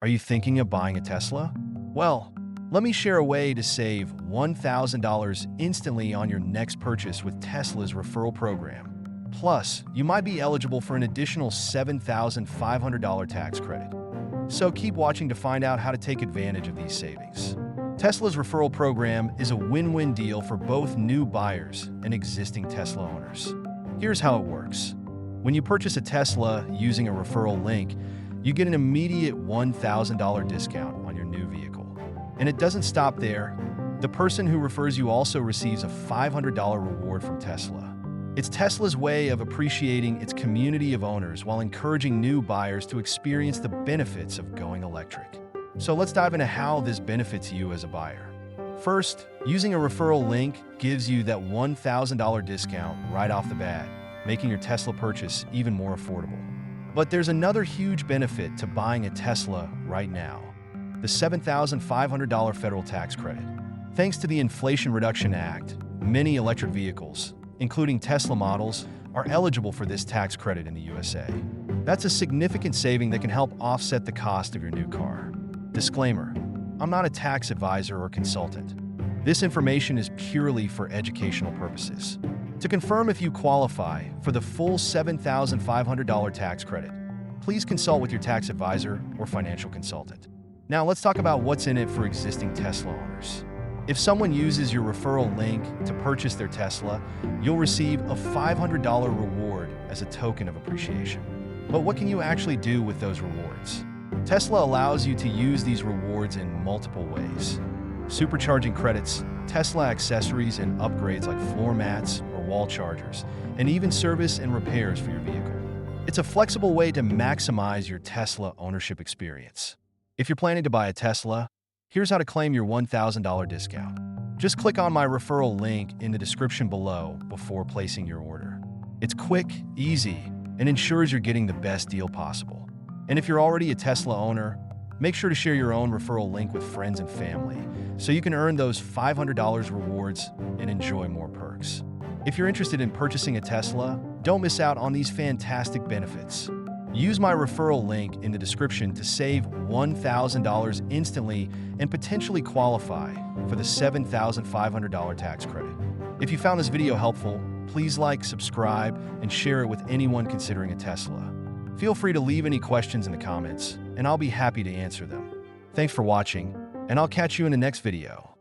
Are you thinking of buying a Tesla? Well, let me share a way to save $1,000 instantly on your next purchase with Tesla's referral program. Plus, you might be eligible for an additional $7,500 tax credit. So keep watching to find out how to take advantage of these savings. Tesla's referral program is a win-win deal for both new buyers and existing Tesla owners. Here's how it works. When you purchase a Tesla using a referral link, you get an immediate $1,000 discount on your new vehicle. And it doesn't stop there. The person who refers you also receives a $500 reward from Tesla. It's Tesla's way of appreciating its community of owners while encouraging new buyers to experience the benefits of going electric. So let's dive into how this benefits you as a buyer. First, using a referral link gives you that $1,000 discount right off the bat, making your Tesla purchase even more affordable. But there's another huge benefit to buying a Tesla right now: the $7,500 federal tax credit. Thanks to the Inflation Reduction Act, many electric vehicles, including Tesla models, are eligible for this tax credit in the USA. That's a significant saving that can help offset the cost of your new car. Disclaimer: I'm not a tax advisor or consultant. This information is purely for educational purposes. To confirm if you qualify for the full $7,500 tax credit, please consult with your tax advisor or financial consultant. Now let's talk about what's in it for existing Tesla owners. If someone uses your referral link to purchase their Tesla, you'll receive a $500 reward as a token of appreciation. But what can you actually do with those rewards? Tesla allows you to use these rewards in multiple ways. Supercharging credits, Tesla accessories and upgrades like floor mats or wall chargers, and even service and repairs for your vehicle. It's a flexible way to maximize your Tesla ownership experience. If you're planning to buy a Tesla, here's how to claim your $1,000 discount. Just click on my referral link in the description below before placing your order. It's quick, easy, and ensures you're getting the best deal possible. And if you're already a Tesla owner, make sure to share your own referral link with friends and family so you can earn those $500 rewards and enjoy more perks. If you're interested in purchasing a Tesla, don't miss out on these fantastic benefits. Use my referral link in the description to save $1,000 instantly and potentially qualify for the $7,500 tax credit. If you found this video helpful, please like, subscribe, and share it with anyone considering a Tesla. Feel free to leave any questions in the comments, and I'll be happy to answer them. Thanks for watching, and I'll catch you in the next video.